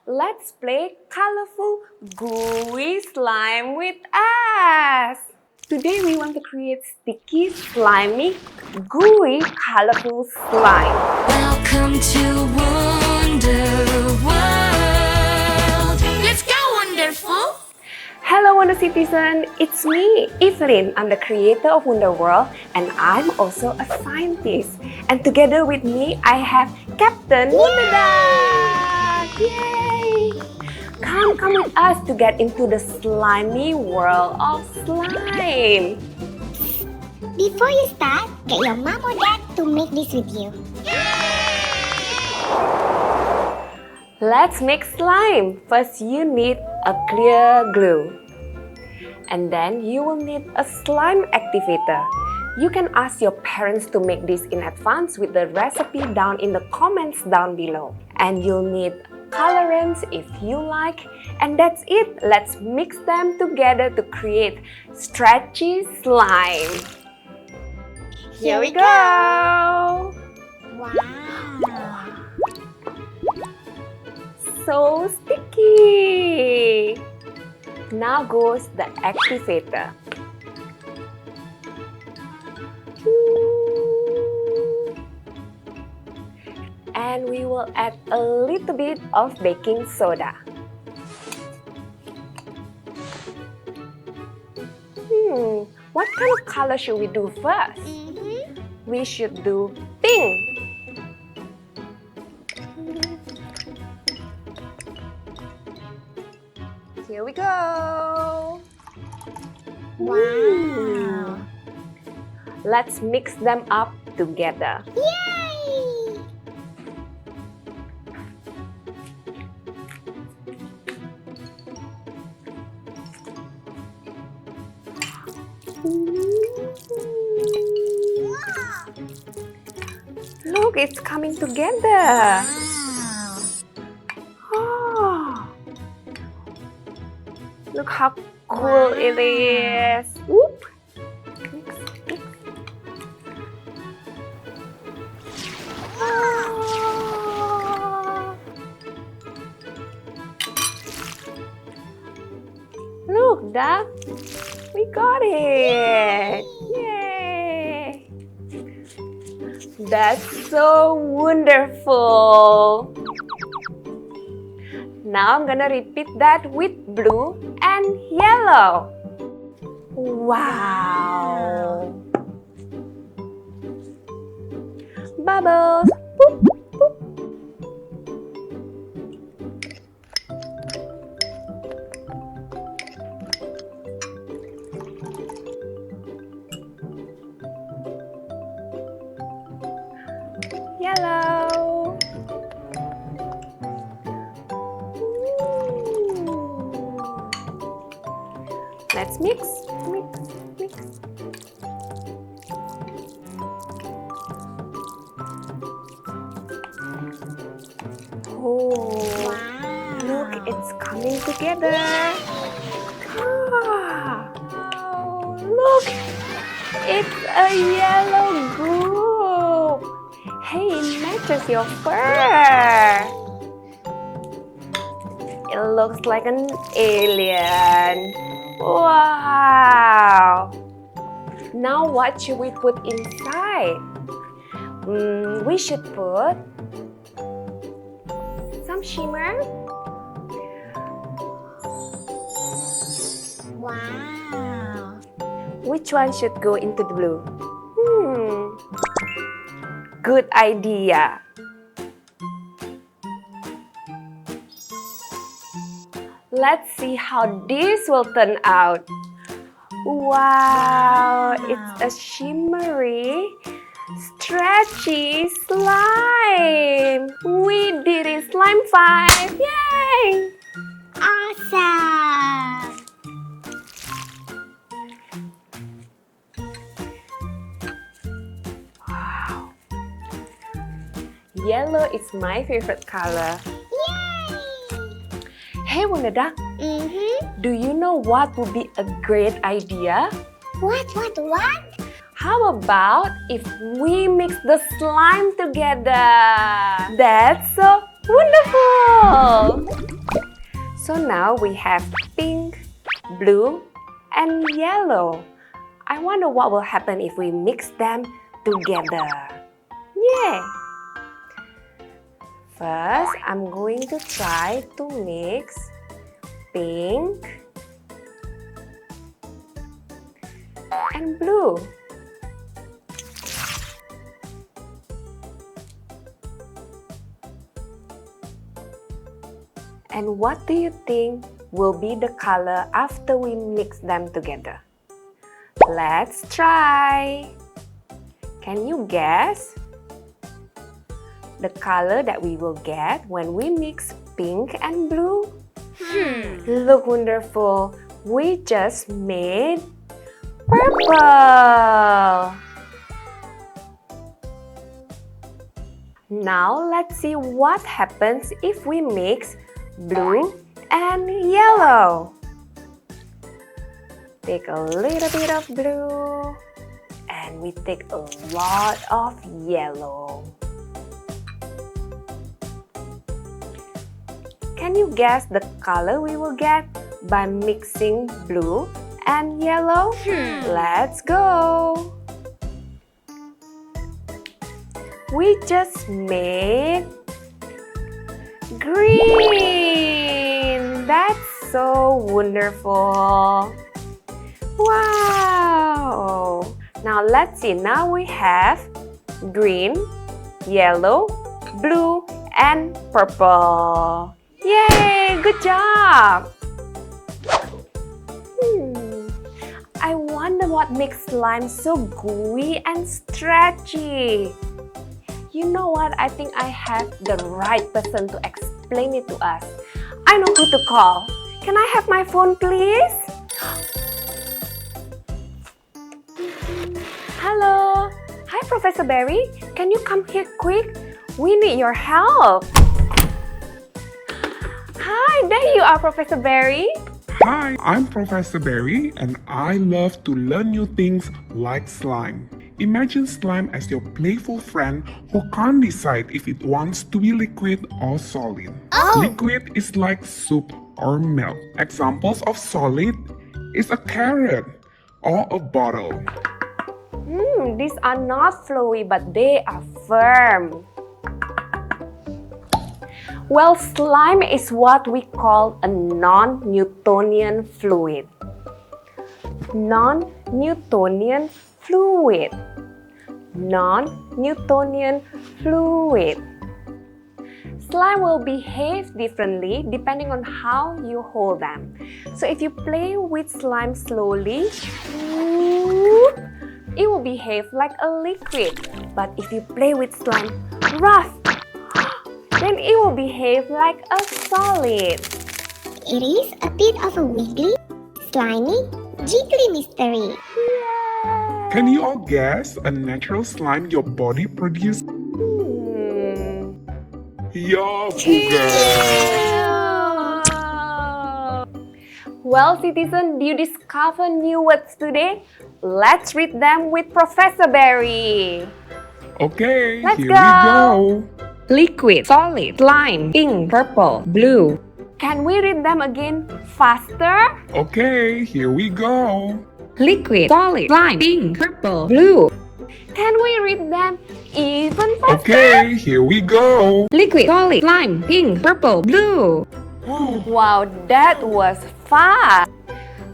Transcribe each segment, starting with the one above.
Let's play colorful gooey slime with us. Today we want to create sticky, slimy, gooey, colorful slime. Welcome to Wunderworld. Let's go, Wonderful. Hello Wonder Citizen, it's me, Evelyn. I'm the creator of Wunderworld and I'm also a scientist. And together with me, I have Captain Wunderduck. Yay! Come with us to get into the slimy world of slime. Before you start, get your mom or dad to make this with you. Let's make slime. First, you need a clear glue. And then you will need a slime activator. You can ask your parents to make this in advance with the recipe down in the comments down below. And you'll need colorants if you like. And that's it. Let's mix them together to create stretchy slime. Here we go! Wow! So sticky! Now goes the activator. And we will add a little bit of baking soda. What kind of color should we do first? We should do pink. Here we go. Wow! Let's mix them up together. Yay! Look, it's coming together. Wow! Oh, look how cool it is. Whoop. Mix. Oh. Look, Duck. We got it. Yay. That's so wonderful. Now I'm gonna repeat that with blue and yellow. Wow! Bubbles! Boop, boop. Yellow! Let's mix. Oh, Wow! look, it's coming together. Ah, oh, look, it's a yellow group. Hey, it matches your fur. It looks like an alien. Wow! Now what should we put inside? We should put some shimmer. Wow! Which one should go into the blue? Good idea. Let's see how this will turn out. Wow, it's a shimmery, stretchy slime. We did it, slime 5. Yay! Awesome! Wow. Yellow is my favorite color. Yay! Hey Wunderduck, do you know what would be a great idea? What? How about if we mix the slime together? That's so wonderful! So now we have pink, blue, and yellow. I wonder what will happen if we mix them together. Yay! First, I'm going to try to mix pink and blue. And what do you think will be the color after we mix them together? Let's try! Can you guess the color that we will get when we mix pink and blue? Look wonderful! We just made purple! Now let's see what happens if we mix blue and yellow. Take a little bit of blue and we take a lot of yellow. Can you guess the color we will get by mixing blue and yellow? Let's go! We just made green! That's so wonderful! Wow! Now let's see. Now we have green, yellow, blue, and purple. Yay! Good job! I wonder what makes slime so gooey and stretchy. You know what? I think I have the right person to explain it to us. I know who to call. Can I have my phone, please? Hello. Hi, Professor Beary. Can you come here quick? We need your help. Hi, there you are, Professor Beary. Hi, I'm Professor Beary and I love to learn new things like slime. Imagine slime as your playful friend who can't decide if it wants to be liquid or solid. Liquid is like soup or milk. Examples of solid is a carrot or a bottle. These are not flowy, but they are firm. Well, slime is what we call a non-newtonian fluid. Non-newtonian fluid. Non-newtonian fluid. Slime will behave differently depending on how you hold them. So if you play with slime slowly, it will behave like a liquid. But if you play with slime rough, then it will behave like a solid. It is a bit of a wiggly, slimy, jiggly mystery. Can you all guess a natural slime your body produces? Yeah, Well, citizen, do you discover new words today? Let's read them with Professor Beary. Okay, Let's here we go. Liquid, solid, slime, pink, purple, blue. Can we read them again faster? Okay, here we go. Liquid, solid, slime, pink, purple, blue. Can we read them even faster? Okay, here we go. Liquid, solid, slime, pink, purple, blue. Wow, that was fast!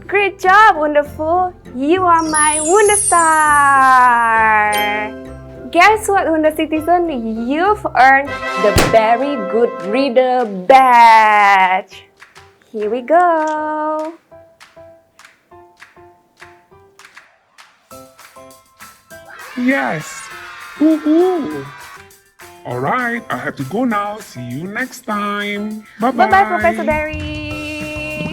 Great job, Wonderful! You are my Wonder Star! Guess what, Wonder Citizen? You've earned the Very Good Reader badge! Here we go! Yes! Woohoo! Alright, I have to go now. See you next time. Bye-bye. Bye-bye, Professor Beary!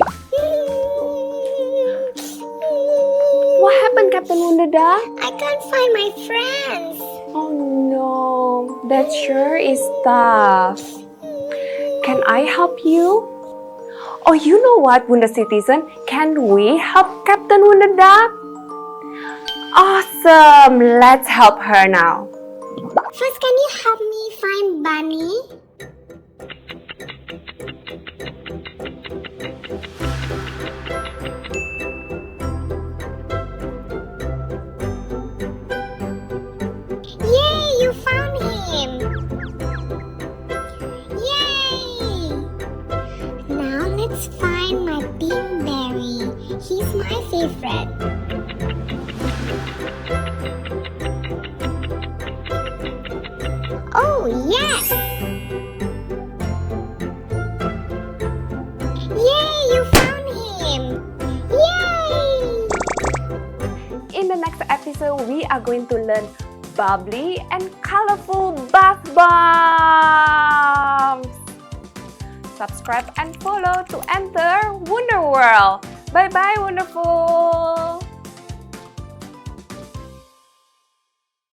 What happened, Captain Wunderduck? I can't find my friends. Oh no, that sure is tough. Can I help you? Oh, you know what, Wonder Citizen? Can we help Captain Wunderduck? Awesome! Let's help her now. First, can you help me find Bunny? Let's find my Team Beary. He's my favorite. Oh, yes! Yay, you found him! Yay! In the next episode, we are going to learn bubbly and colorful bath bombs. Subscribe and follow to enter Wunderworld. Bye bye, wonderful!